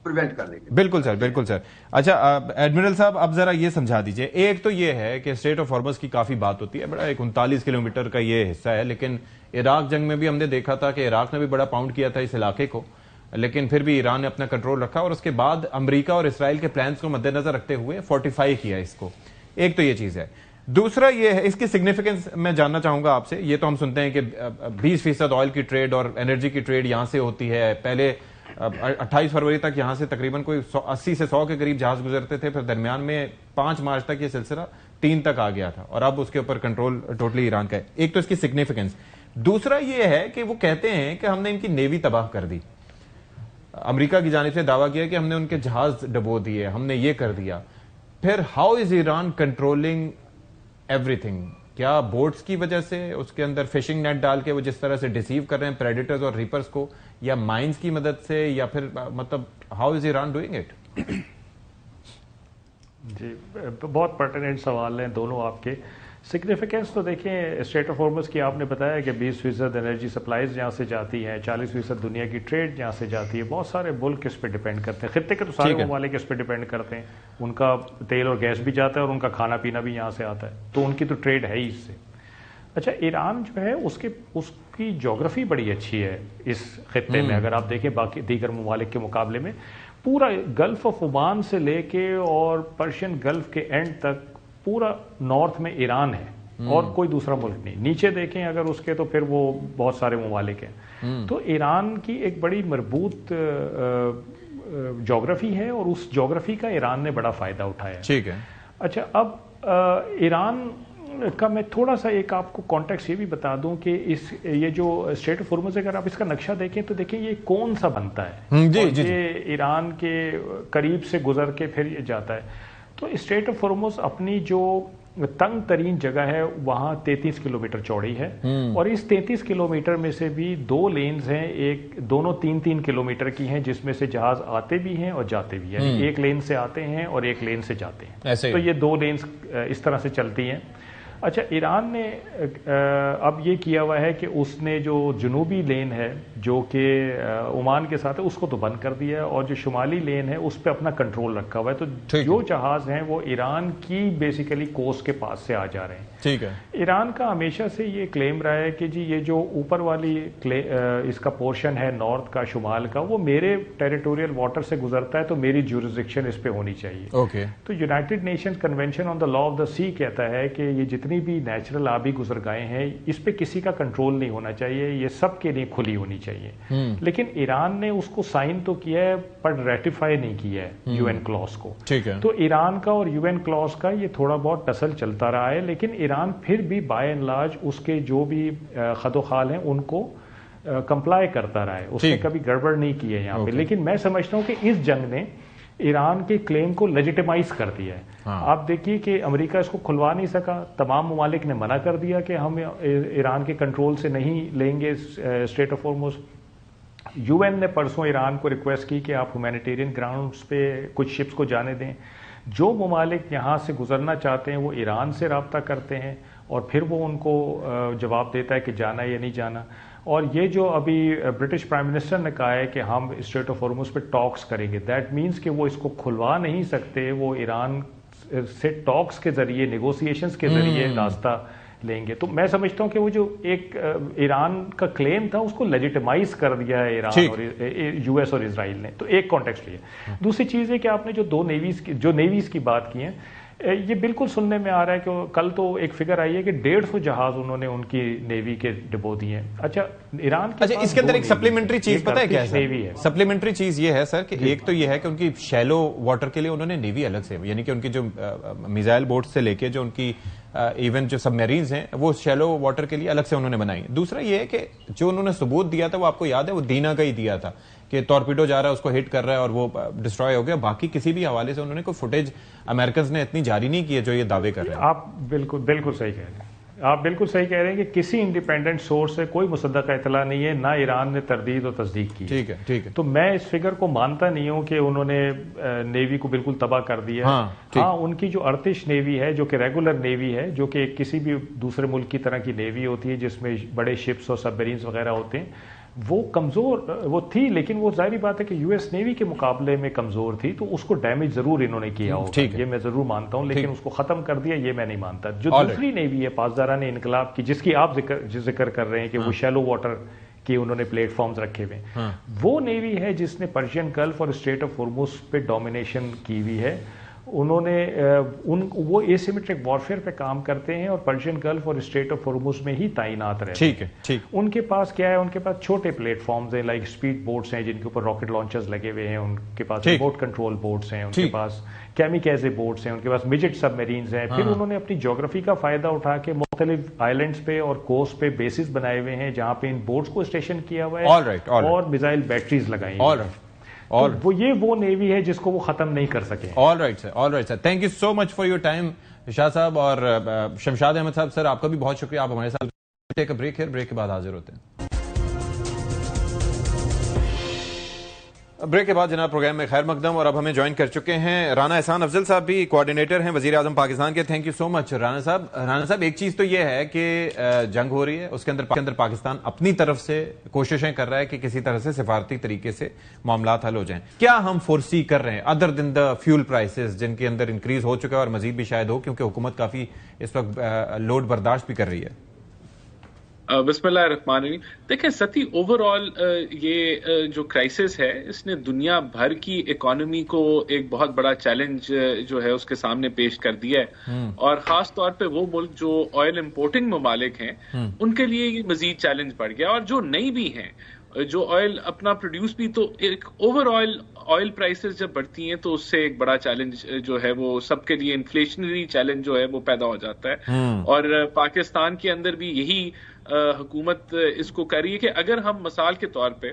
prevent करने के। बिल्कुल सर, बिल्कुल सर। अच्छा एडमिरल साहब, अब जरा ये समझा दीजिए, एक तो ये है कि स्ट्रेट ऑफ हॉर्मज की काफी बात होती है, बड़ा एक 39 किलोमीटर का ये हिस्सा है, लेकिन इराक जंग में भी हमने देखा था कि इराक ने भी बड़ा पाउंड किया था इस इलाके को, लेकिन फिर भी ईरान ने अपना कंट्रोल रखा और उसके बाद अमेरिका और इसराइल के प्लान्स को मद्देनजर रखते हुए फोर्टिफाई किया इसको। एक तो ये चीज है। दूसरा ये है, इसकी सिग्निफिकेंस मैं जानना चाहूंगा आपसे। ये तो हम सुनते हैं कि 20% ऑयल की ट्रेड और एनर्जी की ट्रेड यहां से होती है। पहले 28 फरवरी तक यहां से तकरीबन कोई 80 से 100 के करीब जहाज गुजरते थे, फिर दरमियान में 5 मार्च तक ये सिलसिला 3 तक आ गया था और अब उसके ऊपर कंट्रोल टोटली ईरान का है। एक तो इसकी सिग्निफिकेंस। दूसरा ये है कि वो कहते हैं कि हमने इनकी नेवी तबाह कर दी। अमेरिका की जानिब से दावा किया कि हमने उनके जहाज डबो दिए, हमने ये कर दिया। फिर how is Iran controlling everything? क्या बोट्स की वजह से, उसके अंदर फिशिंग नेट डाल के वो जिस तरह से डिसीव कर रहे हैं प्रेडेटर्स और रीपर्स को, या माइंस की मदद से, या फिर मतलब how is Iran doing it? जी, बहुत पर्टिनेंट सवाल हैं दोनों आपके। सिग्निफिकेंस तो देखिए, स्ट्रेट ऑफ हॉर्मज की आपने बताया कि 20% एनर्जी सप्लाईज यहाँ से जाती हैं, 40% दुनिया की ट्रेड यहाँ से जाती है। बहुत सारे मुल्क इस पर डिपेंड करते हैं, खित्ते के तो सारे ममालिक इस पर डिपेंड करते हैं। उनका तेल और गैस भी जाता है और उनका खाना पीना भी यहाँ से आता है, तो उनकी तो ट्रेड है ही इससे। अच्छा, ईरान जो है उसकी जोग्राफी बड़ी अच्छी है इस खित्ते में। अगर आप देखें बाकी दीगर ममालिक के मुकाबले में, पूरा गल्फ ऑफ ओमान से लेके और पर्शियन गल्फ के एंड तक पूरा नॉर्थ में ईरान है और कोई दूसरा मुल्क नहीं। नीचे देखें अगर उसके, तो फिर वो बहुत सारे ममालिक हैं। तो ईरान की एक बड़ी मजबूत जोग्राफी है और उस जोग्राफी का ईरान ने बड़ा फायदा उठाया। ठीक है। अच्छा, अब ईरान का मैं थोड़ा सा एक आपको कॉन्टेक्स्ट ये भी बता दूं कि ये जो स्ट्रेट ऑफ हॉर्मज, अगर आप इसका नक्शा देखें तो देखिए ये कौन सा बनता है। ये ईरान के करीब से गुजर के फिर ये जाता है। तो स्ट्रेट ऑफ हॉर्मज अपनी जो तंग तरीन जगह है वहां 33 किलोमीटर चौड़ी है और इस 33 किलोमीटर में से भी 2 लेन्स हैं, एक दोनों 3-3 किलोमीटर की हैं, जिसमें से जहाज आते भी हैं और जाते भी हैं। एक लेन से आते हैं और एक लेन से जाते हैं, तो ये 2 लेन्स इस तरह से चलती हैं। अच्छा, ईरान ने अब ये किया हुआ है कि उसने जो जनूबी लेन है जो कि ओमान के साथ है उसको तो बंद कर दिया है और जो शुमाली लेन है उस पर अपना कंट्रोल रखा हुआ है। तो जो जहाज हैं वो ईरान की बेसिकली कोस्ट के पास से आ जा रहे हैं। ठीक है। ईरान का हमेशा से ये क्लेम रहा है कि जी ये जो ऊपर वाली इसका पोर्शन है नॉर्थ का, शुमाल का, वो मेरे टेरिटोरियल वाटर से गुजरता है, तो मेरी ज्यूरिसडिक्शन इस पे होनी चाहिए। ओके। तो United Nations convention on the law of the sea कहता है कि ये जितनी भी नेचुरल आबी गुजरगाहें हैं इस पे किसी का कंट्रोल नहीं होना चाहिए, ये सबके लिए खुली होनी चाहिए। लेकिन ईरान ने उसको साइन तो किया है पर रेटिफाई नहीं किया है यूएन क्लॉज को। ठीक है। तो ईरान का और यूएन क्लॉज का ये थोड़ा बहुत टसल चलता रहा है, लेकिन ईरान फिर भी बाय एंड लार्ज उसके जो भी खदोखाल हैं उनको कंप्लाई करता रहा है, उसने कभी गड़बड़ नहीं की है यहाँ पे। लेकिन मैं समझता हूँ कि इस जंग ने ईरान के क्लेम को लेजिटिमाइज कर दिया है। आप देखिए कि अमेरिका इसको खुलवा नहीं सका, तमाम ममालिक ने मना कर दिया कि हम ईरान के कंट्रोल से नहीं लेंगे स्ट्रेट ऑफ हॉर्मज। यूएन ने परसों ईरान को रिक्वेस्ट की कि आप ह्यूमैनिटेरियन ग्राउंड्स पे कुछ शिप्स को जाने दें, जो ममालिक यहाँ से गुजरना चाहते हैं वो ईरान से रब्ता करते हैं और फिर वो उनको जवाब देता है कि जाना या नहीं जाना। और ये जो अभी ब्रिटिश प्राइम मिनिस्टर ने कहा है कि हम स्ट्रेट ऑफ हॉर्मुज पे टॉक्स करेंगे, दैट मीन्स कि वो इसको खुलवा नहीं सकते, वो ईरान से टॉक्स के जरिए, नेगोशिएशंस के जरिए रास्ता लेंगे। तो मैं समझता हूं कि वो जो एक ईरान का क्लेम था उसको लेजिटिमाइज कर दिया है ईरान और यूएस और इजराइल ने। तो एक कॉन्टेक्स्ट ये। दूसरी चीज है कि आपने जो नेवीज की बात की है, ये बिल्कुल सुनने में आ रहा है कि कल तो एक फिगर आई है कि 150 जहाज उन्होंने उनकी नेवी के डिपो दिए हैं। अच्छा, ईरान के इसके अंदर एक सप्लीमेंट्री चीज पता है क्या है? सप्लीमेंट्री चीज ये है सर कि एक तो ये है कि उनकी शैलो वाटर के लिए उन्होंने नेवी अलग से, यानी कि उनकी जो मिसाइल बोट से लेके जो उनकी इवन जो सबमरीन्स हैं वो शैलो वाटर के लिए अलग से उन्होंने बनाई। दूसरा ये है कि जो उन्होंने सबूत दिया था वो आपको याद है, वो दीना का ही दिया था कि टॉर्पीडो जा रहा है, उसको हिट कर रहा है और वो डिस्ट्रॉय हो गया। बाकी किसी भी हवाले से उन्होंने कोई फुटेज अमेरिकन ने इतनी जारी नहीं की है जो ये दावे कर रहे हैं। आप बिल्कुल सही कह रहे हैं। आप बिल्कुल सही कह रहे हैं कि किसी इंडिपेंडेंट सोर्स से कोई मुसद्दका इतला नहीं है, ना ईरान ने तरदीद और तस्दीक की। ठीक है। तो मैं इस फिगर को मानता नहीं हूं कि उन्होंने नेवी को बिल्कुल तबाह कर दिया। हाँ, उनकी जो अर्तिश नेवी है, जो कि रेगुलर नेवी है, जो कि किसी भी दूसरे मुल्क की तरह की नेवी होती है जिसमें बड़े शिप्स और सबमरीन्स वगैरह होते हैं, वो कमजोर वो थी, लेकिन वो जाहिर बात है कि यूएस नेवी के मुकाबले में कमजोर थी, तो उसको डैमेज जरूर इन्होंने किया होगा, ये मैं जरूर मानता हूं, लेकिन उसको खत्म कर दिया ये मैं नहीं मानता। जो दूसरी नेवी है पासदारान इनकलाब की, जिसकी आप जिक्र कर रहे हैं कि वो शैलो वाटर के उन्होंने प्लेटफॉर्म्स रखे हुए, वो नेवी है जिसने पर्शियन गल्फ और स्ट्रेट ऑफ हॉर्मुज पे डोमिनेशन की हुई है। उन्होंने वो एसिमेट्रिक वॉरफेयर पे काम करते हैं और पर्शियन गल्फ और स्ट्रेट ऑफ हॉर्मुज में ही तैनात रहते हैं। ठीक। उनके पास क्या है, उनके पास छोटे प्लेटफॉर्म्स हैं, लाइक स्पीड बोट्स हैं जिनके ऊपर रॉकेट लॉन्चर्स लगे हुए हैं, उनके पास रिमोट कंट्रोल बोट्स हैं, उनके पास कैमिकाजे बोट्स हैं, उनके पास मिजेट सबमरीन्स हैं। फिर उन्होंने अपनी ज्योग्राफी का फायदा उठा के मुख्तलिफ आइलैंड्स पे और कोस्ट पे बेसिस बनाए हुए हैं जहां पे इन बोट्स को स्टेशन किया हुआ है और मिसाइल बैटरीज लगाई हैं। और वो नेवी है जिसको वो खत्म नहीं कर सके। All right sir, thank you so much for your time Shah साहब और शमशाद अहमद साहब। सर आपका भी बहुत शुक्रिया, आप हमारे साथ। टेक अ ब्रेक है, ब्रेक के बाद हाजिर होते हैं। ब्रेक के बाद जनाब प्रोग्राम में खैर मकदम, और अब हमें ज्वाइन कर चुके हैं राना एहसान अफजल साहब, भी कोऑर्डिनेटर हैं वजीर आजम पाकिस्तान के। Thank you so much Rana साहब। एक चीज तो ये है कि जंग हो रही है, उसके अंदर पाकिस्तान अपनी तरफ से कोशिशें कर रहा है कि किसी तरह से सिफारती तरीके से मामलात हल हो जाएं। क्या हम फोर्सी कर रहे हैं other than the fuel prices जिनके अंदर इंक्रीज हो चुका है और मजीद भी शायद हो, क्योंकि हुकूमत काफी इस वक्त लोड बर्दाश्त भी कर रही है? बिस्मिल्लाहिर्रहमानिर्रहीम। देखें सती, ओवरऑल ये जो क्राइसिस है इसने दुनिया भर की इकोनॉमी को एक बहुत बड़ा चैलेंज जो है उसके सामने पेश कर दिया है, और खास तौर पे वो मुल्क जो ऑयल इंपोर्टिंग ममालिक हैं उनके लिए ये मजीद चैलेंज बढ़ गया, और जो नहीं भी हैं, जो ऑयल अपना प्रोड्यूस भी, तो एक ओवरऑल ऑयल प्राइसेस जब बढ़ती हैं तो उससे एक बड़ा चैलेंज जो है वो सबके लिए इन्फ्लेशनरी चैलेंज जो है वो पैदा हो जाता है। और पाकिस्तान के अंदर भी यही हुकूमत इसको कर रही है कि अगर हम मिसाल के तौर पे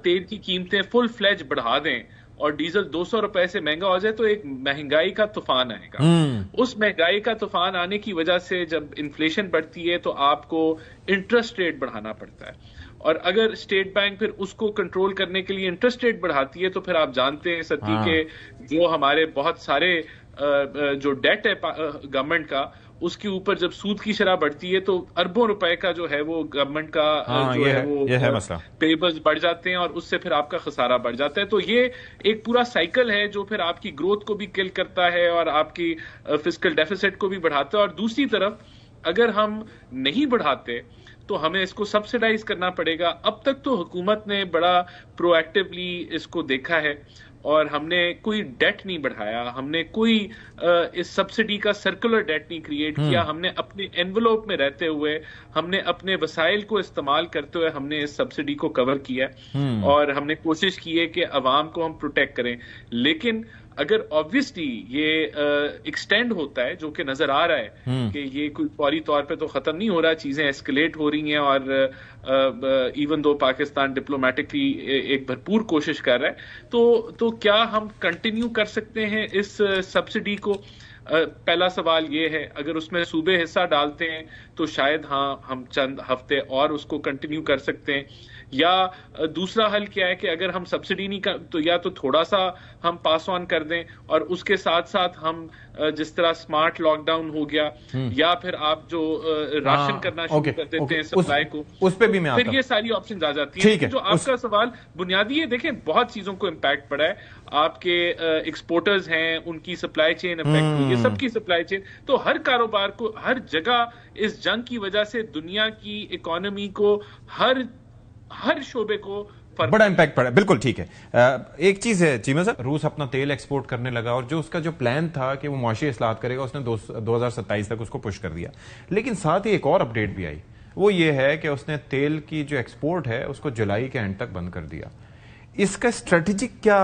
तेल की कीमतें फुल फ्लेज बढ़ा दें और डीजल 200 रुपए से महंगा हो जाए तो एक महंगाई का तूफान आएगा। उस महंगाई का तूफान आने की वजह से जब इन्फ्लेशन बढ़ती है तो आपको इंटरेस्ट रेट बढ़ाना पड़ता है, और अगर स्टेट बैंक फिर उसको कंट्रोल करने के लिए इंटरेस्ट रेट बढ़ाती है तो फिर आप जानते हैं सती के जो हमारे बहुत सारे जो डेट है गवर्नमेंट का, उसके ऊपर जब सूद की शरह बढ़ती है तो अरबों रुपए का जो है वो गवर्नमेंट का जो है वो पेबल्स बढ़ जाते हैं और उससे फिर आपका खसारा बढ़ जाता है। तो ये एक पूरा साइकिल है जो फिर आपकी ग्रोथ को भी किल करता है और आपकी फिस्कल डेफिसिट को भी बढ़ाता है। और दूसरी तरफ अगर हम नहीं बढ़ाते तो हमें इसको सब्सिडाइज करना पड़ेगा। अब तक तो हुकूमत ने बड़ा प्रोएक्टिवली इसको देखा है और हमने कोई डेट नहीं बढ़ाया, हमने कोई इस सब्सिडी का सर्कुलर डेट नहीं क्रिएट किया, हमने अपने एनवलप में रहते हुए, हमने अपने वसाइल को इस्तेमाल करते हुए हमने इस सब्सिडी को कवर किया और हमने कोशिश की है कि अवाम को हम प्रोटेक्ट करें। लेकिन अगर ऑब्वियसली ये एक्सटेंड होता है, जो कि नजर आ रहा है कि ये कोई फौरी तौर पे तो खत्म नहीं हो रहा, चीजें एस्केलेट हो रही हैं और इवन दो पाकिस्तान डिप्लोमेटिकली एक भरपूर कोशिश कर रहा है, तो क्या हम कंटिन्यू कर सकते हैं इस सब्सिडी को? पहला सवाल ये है, अगर उसमें सूबे हिस्सा डालते हैं तो शायद हाँ हम चंद हफ्ते और उसको कंटिन्यू कर सकते हैं, या दूसरा हल क्या है कि अगर हम सब्सिडी नहीं कर तो या तो थोड़ा सा हम पास ऑन कर दें और उसके साथ साथ हम जिस तरह स्मार्ट लॉकडाउन हो गया, या फिर आप जो राशन करना शुरू कर देते हैं सप्लाई को, उस पे भी मैं फिर ये सारी ऑप्शन आ जाती हैं। जो आपका सवाल बुनियादी है, देखें बहुत चीजों को इम्पैक्ट पड़ा है, आपके एक्सपोर्टर्स हैं उनकी सप्लाई चेन इफेक्ट हुई है, सबकी सप्लाई चेन, तो हर कारोबार को हर जगह इस जंग की वजह से दुनिया की इकोनॉमी को हर शोबे को बड़ा इंपैक्ट पड़ा। बिल्कुल ठीक है। एक चीज है चीमा साहब, रूस अपना तेल एक्सपोर्ट करने लगा और जो उसका जो प्लान था कि वो मुआशी इस्लाहत करेगा उसने 2027 तक उसको पुश कर दिया, लेकिन साथ ही एक और अपडेट भी आई, वो ये है कि उसने तेल की जो एक्सपोर्ट है उसको जुलाई के एंड तक बंद कर दिया। इसका स्ट्रेटेजिक क्या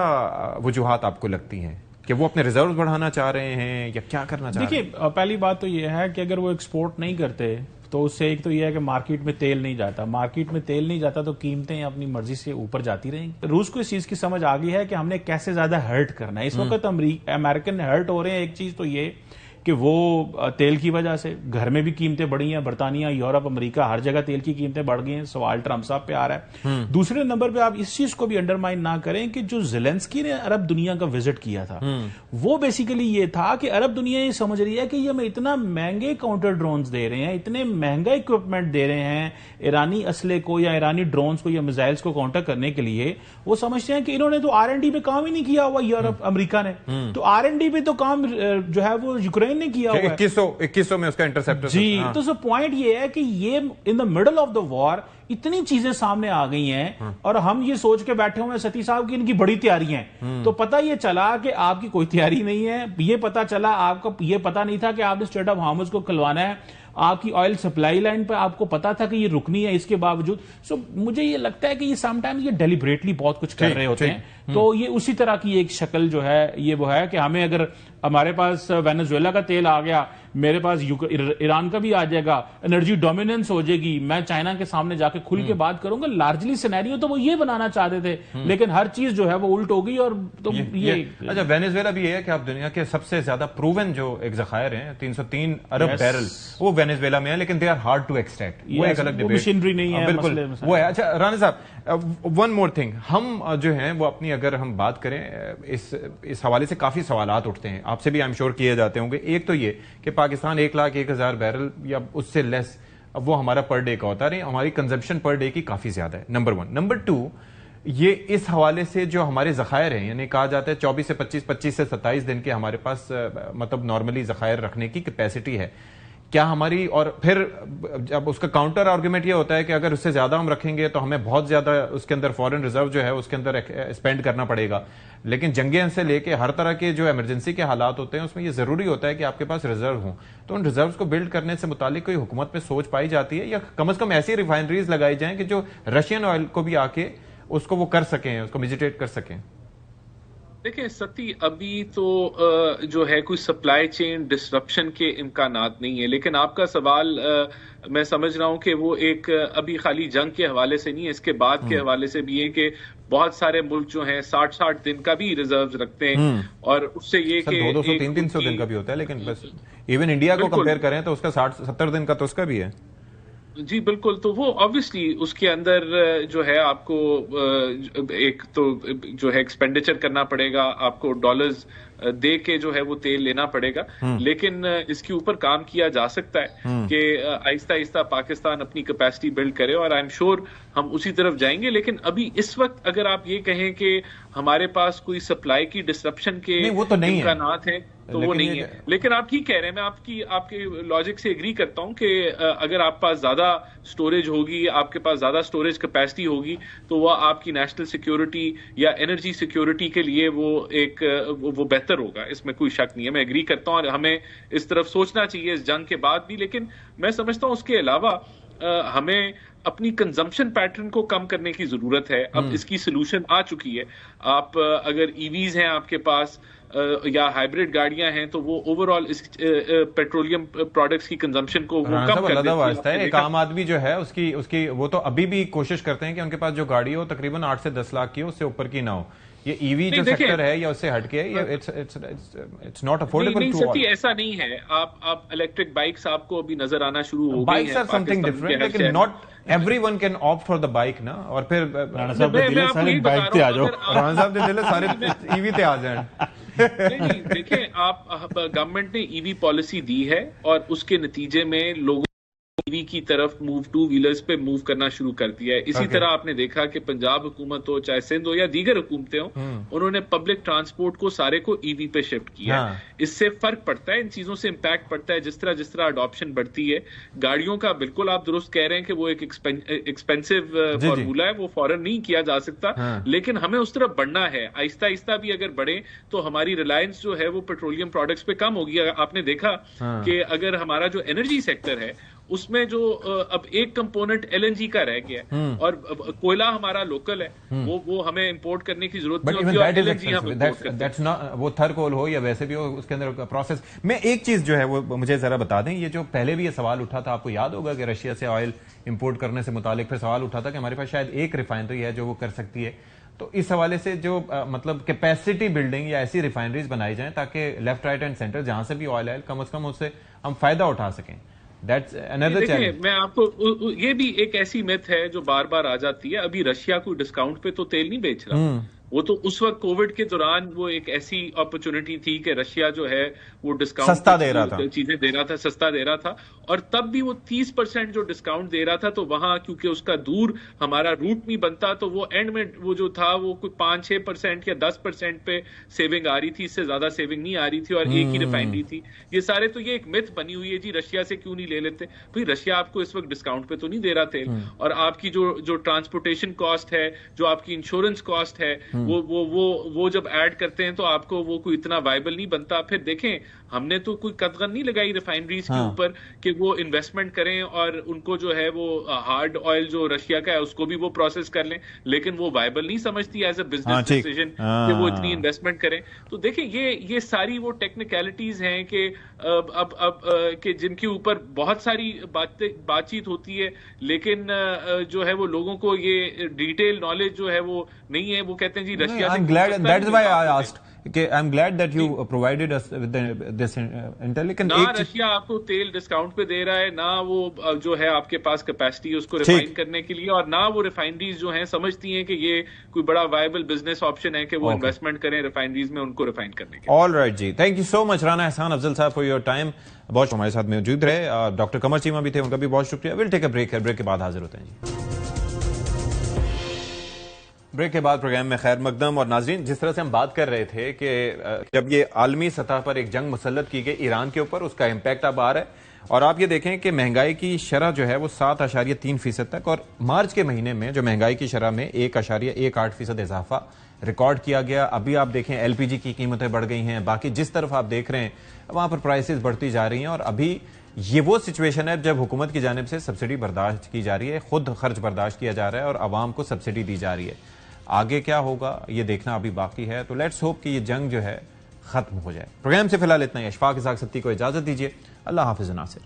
वजूहात आपको लगती हैं कि वो अपने रिजर्व बढ़ाना चाह रहे हैं या क्या करना चाह रहे हैं? देखिए, पहली बात तो ये है कि अगर वो एक्सपोर्ट नहीं करते तो उससे एक तो यह है कि मार्केट में तेल नहीं जाता, मार्केट में तेल नहीं जाता तो कीमतें अपनी मर्जी से ऊपर जाती रहेंगी। रूस को इस चीज की समझ आ गई है कि हमने कैसे ज्यादा हर्ट करना है। इस वक्त अमेरिकन हर्ट हो रहे हैं। एक चीज तो ये कि वो तेल की वजह से घर में भी कीमतें बढ़ी हैं, बर्तानिया, यूरोप, अमेरिका, हर जगह तेल की कीमतें बढ़ गई हैं। सवाल ट्रंप साहब पे आ रहा है। दूसरे नंबर पे आप इस चीज को भी अंडरमाइन ना करें कि जो ज़ेलेंस्की ने अरब दुनिया का विजिट किया था, वो बेसिकली ये था कि अरब दुनिया ये समझ रही है कि ये हमें इतना महंगे काउंटर ड्रोन्स दे रहे हैं, इतने महंगा इक्विपमेंट दे रहे हैं ईरानी असले को या ईरानी ड्रोन्स को या मिसाइल्स को काउंटर करने के लिए। वो समझते हैं कि इन्होंने तो R&D पे काम ही नहीं किया हुआ यूरोप, अमेरिका ने, तो R&D पे तो काम जो है वो यूक्रेन ने किया हुआ है। 2100 में उसका इंटरसेप्टर जी। तो सो पॉइंट ये है कि ये in the middle of the war इतनी चीजें सामने आ गई हैं और हम ये सोच के बैठे हुए हैं सती साहब की इनकी बड़ी तैयारियां हैं। तो पता ये चला कि आपकी कोई तैयारी नहीं है। ये पता चला, आपका ये पता नहीं था कि आपने स्ट्रेट ऑफ हार्मुज को खुलवाना है। आपकी ऑयल सप्लाई लाइन पर आपको पता था कि ये रुकनी है, इसके बावजूद। सो मुझे ये लगता है कि ये समटाइम्स ये डेलिब्रेटली बहुत कुछ कर रहे होते हैं। तो ये उसी तरह की एक शक्ल जो है ये वो है कि हमें अगर हमारे पास वेनेजुएला का तेल आ गया, मेरे पास ईरान का भी आ जाएगा, एनर्जी डोमिनेंस हो जाएगी, मैं चाइना के सामने जाके खुल के बात करूंगा। लार्जली सिनेरियो तो वो ये बनाना चाहते थे, लेकिन हर चीज जो है वो उल्ट हो गई। और तो ये अच्छा, वेनेजुएला भी है कि आप दुनिया के सबसे ज्यादा प्रूवन जो एक जखायर हैं 303 अरब बैरल वो वेनेजुएला में है, लेकिन they are hard to extract. वो एक अलग डिबेट, मशीनरी नहीं है, बिल्कुल वो है। अच्छा राणा साहब, वन मोर थिंग, हम जो है वो अपनी अगर हम बात करें इस हवाले से काफी सवालात उठते हैं, आपसे भी आई एम श्योर किए जाते होंगे। एक तो ये कि पाकिस्तान 1,01,000 बैरल या उससे लेस अब वो हमारा पर डे का होता है, हमारी कंजम्पशन पर डे की काफी ज्यादा है, नंबर 1। नंबर 2, ये इस हवाले से जो हमारे जखायर हैं, यानी कहा जाता है 24 से 25 से 27 दिन के हमारे पास मतलब नॉर्मली जखायर रखने की कैपेसिटी है, क्या हमारी, और फिर जब उसका काउंटर आर्गुमेंट ये होता है कि अगर उससे ज्यादा हम रखेंगे तो हमें बहुत ज्यादा उसके अंदर फॉरेन रिजर्व जो है उसके अंदर स्पेंड करना पड़ेगा। लेकिन जंगें से लेके हर तरह के जो इमरजेंसी के हालात होते हैं उसमें ये जरूरी होता है कि आपके पास रिजर्व हों। तो उन रिजर्व को बिल्ड करने से मुतालिक कोई हुकूमत में सोच पाई जाती है, या कम से कम ऐसी रिफाइनरीज लगाई जाएं कि जो रशियन ऑयल को भी आके उसको वो कर सकें, उसको मिजिटेट कर सकें? देखिए सती, अभी तो जो है कोई सप्लाई चेन डिसरप्शन के इम्कानात नहीं है, लेकिन आपका सवाल मैं समझ रहा हूं कि वो एक अभी खाली जंग के हवाले से नहीं है, इसके बाद के हवाले से भी है कि बहुत सारे मुल्क जो हैं 60-60 दिन का भी रिजर्व रखते हैं, और उससे ये कि 200-300 दिन का भी होता है, लेकिन बस इवन इंडिया को कंपेयर करें तो उसका 60-70 दिन का तो उसका भी है। जी बिल्कुल। तो वो ऑब्वियसली उसके अंदर जो है आपको एक तो जो है एक्सपेंडिचर करना पड़ेगा, आपको डॉलर्स दे के जो है वो तेल लेना पड़ेगा, लेकिन इसके ऊपर काम किया जा सकता है कि आहिस्ता आहिस्ता पाकिस्तान अपनी कैपेसिटी बिल्ड करे, और आई एम श्योर हम उसी तरफ जाएंगे। लेकिन अभी इस वक्त अगर आप ये कहें कि हमारे पास कोई सप्लाई की डिसरप्शन के इम्कानात हैं तो वो नहीं है। लेकिन आप ठीक कह रहे हैं, मैं आपके लॉजिक से एग्री करता हूं कि अगर आप पास ज्यादा स्टोरेज होगी, आपके पास ज्यादा स्टोरेज कैपेसिटी होगी, तो वह आपकी नेशनल सिक्योरिटी या एनर्जी सिक्योरिटी के लिए वो बेहतर होगा, इसमें कोई शक नहीं है। मैं एग्री करता हूं और हमें इस तरफ सोचना चाहिए इस जंग के बाद भी। लेकिन मैं समझता हूं उसके अलावा हमें अपनी कंजम्पशन पैटर्न को कम करने की जरूरत है। अब इसकी सोल्यूशन आ चुकी है। आप अगर ईवीज हैं आपके पास या हाइब्रिड गाड़ियां हैं, तो वो ओवरऑल इस पेट्रोलियम प्रोडक्ट्स की कंजम्पशन को वो कम कर देती है। एक आम आदमी जो है उसकी वो तो अभी भी कोशिश करते हैं कि उनके पास जो गाड़ी हो तकरीबन 8 से 10 लाख की हो, उससे ऊपर की ना हो, ये ईवी जो सेक्टर है या उससे हटके है, ये it's not affordable to all. ऐसा नहीं है। आप इलेक्ट्रिक बाइक्स आपको अभी नजर आना शुरू हो गई हैं। बाइक्स आर समथिंग डिफरेंट, लेकिन not everyone can opt for the bike ना। और फिर राणा साहब दे दिले सारे बाइक पे आ जाओ, राणा साहब दे दिले सारे ईवी पे आ जाए। नहीं, देखिए, आप गवर्नमेंट ने ईवी पॉलिसी दी है और उसके नतीजे में लोगों ईवी की तरफ मूव, टू व्हीलर्स पे मूव करना शुरू कर दिया है। इसी तरह आपने देखा कि पंजाब हुकूमत हो, चाहे सिंध हो या दीगर हुकूमतें हो, उन्होंने पब्लिक ट्रांसपोर्ट को सारे को ईवी पे शिफ्ट किया है। इससे फर्क पड़ता है, इन चीजों से इंपैक्ट पड़ता है। जिस तरह अडॉप्शन बढ़ती है गाड़ियों का, बिल्कुल आप दुरुस्त कह रहे हैं कि वो एक एक्सपेंसिव फॉर्मूला है, वो फौरन नहीं किया जा सकता, लेकिन हमें उस तरफ बढ़ना है। आहिस्ता आहिस्ता भी अगर बढ़े तो हमारी रिलायंस जो है वो पेट्रोलियम प्रोडक्ट्स पे कम होगी। आपने देखा कि अगर हमारा जो एनर्जी सेक्टर है उसमें जो अब एक कंपोनेंट एलएनजी का रह गया और कोयला हमारा लोकल है, वो हमें इंपोर्ट करने की जरूरत नहीं होती और एलएनजी हम इंपोर्ट करते हैं। वो थर कोल हो या वैसे भी हो, उसके अंदर प्रोसेस में एक चीज जो है वो मुझे जरा बता दें। ये जो पहले भी ये सवाल उठा था, आपको याद होगा कि रशिया से ऑयल इंपोर्ट करने से मुतालिक फिर सवाल उठा था कि हमारे पास शायद एक रिफाइनरी है जो वो कर सकती है। तो इस हवाले से जो मतलब कैपेसिटी बिल्डिंग या ऐसी रिफाइनरीज बनाई जाए ताकि लेफ्ट, राइट एंड सेंटर जहां से भी ऑयल है कम से कम उससे हम फायदा उठा सकें। That's another challenge. मैं आपको, ये भी एक ऐसी मिथ है जो बार बार आ जाती है। अभी रशिया कोई डिस्काउंट पे तो तेल नहीं बेच रहा, वो तो उस वक्त कोविड के दौरान वो एक ऐसी अपॉर्चुनिटी थी कि रशिया जो है वो डिस्काउंट सस्ता दे रहा था, चीजें दे रहा था, सस्ता दे रहा था। और तब भी वो 30% जो डिस्काउंट दे रहा था, तो वहां क्योंकि उसका दूर हमारा रूट नहीं बनता, तो वो एंड में वो जो था वो कोई 5-6% या 10% पे सेविंग आ रही थी, इससे ज्यादा सेविंग नहीं आ रही थी और एक ही रिफाइनरी थी। ये सारे तो ये एक मिथ बनी हुई है जी, रशिया से क्यों नहीं ले लेते भाई। रशिया आपको इस वक्त डिस्काउंट पे तो नहीं दे रहा तेल, और आपकी जो ट्रांसपोर्टेशन कॉस्ट है, जो आपकी इंश्योरेंस कॉस्ट है, वो जब ऐड करते हैं तो आपको वो कोई इतना वायबल नहीं बनता। फिर देखें, हमने तो कोई कदगन नहीं लगाई रिफाइनरीज के ऊपर कि वो इन्वेस्टमेंट करें और उनको जो है वो हार्ड ऑयल जो रशिया का है उसको भी वो प्रोसेस कर लें, लेकिन वो वायबल नहीं समझती एज अ बिजनेस डिसीजन कि वो इतनी इन्वेस्टमेंट करें। तो देखें, ये सारी वो टेक्निकलिटीज हैं कि अब कि जिनके ऊपर बहुत सारी बातचीत होती है, लेकिन जो है वो लोगों को ये डिटेल नॉलेज जो है वो नहीं है। वो कहते हैं जी रशिया से, I'm glad, that's why I asked. I'm glad that you provided us with this intel. लेकिन ना रशिया आपको तेल डिस्काउंट पे दे रहा है, ना वो जो है आपके पास कैपेसिटी उसको रिफाइन करने के लिए, और ना वो रिफाइनरीज जो हैं समझती हैं कि ये कोई बड़ा वायबल बिजनेस ऑप्शन है कि वो इन्वेस्टमेंट करें रिफाइनरीज में, उनको रिफाइन करने के लिए। All right ji, thank you so much Rana Ehsan Afzal साहब फॉर योर टाइम। बहुत हमारे साथ मौजूद रहे। डॉक्टर कमर चीमा भी थे, उनका भी बहुत शुक्रिया। विल टेक अ ब्रेक है, ब्रेक के बाद हाजिर होते हैं जी। ब्रेक के बाद प्रोग्राम में खैर मकदम। और नाजरीन, जिस तरह से हम बात कर रहे थे कि जब ये आलमी सतह पर एक जंग मुसल्लत की गई ईरान के ऊपर, उसका इम्पैक्ट अब आ रहा है। और आप ये देखें कि महंगाई की शरह जो है वो 7.3% तक, और मार्च के महीने में जो महंगाई की शरह में 1.18% इजाफा रिकॉर्ड किया गया। अभी आप देखें एलपीजी की कीमतें बढ़ गई हैं, बाकी जिस तरफ आप देख रहे हैं वहां पर प्राइसेस बढ़ती जा रही हैं। और अभी ये वो सिचुएशन है जब हुकूमत की जानिब से सब्सिडी बर्दाश्त की जा रही है, खुद खर्च बर्दाश्त किया जा रहा है और आवाम को सब्सिडी दी जा रही है। आगे क्या होगा ये देखना अभी बाकी है। तो लेट्स होप कि ये जंग जो है खत्म हो जाए। प्रोग्राम से फिलहाल इतना ही। अशफाक इसाक सत्ती को इजाजत दीजिए। अल्लाह हाफिज नासिर।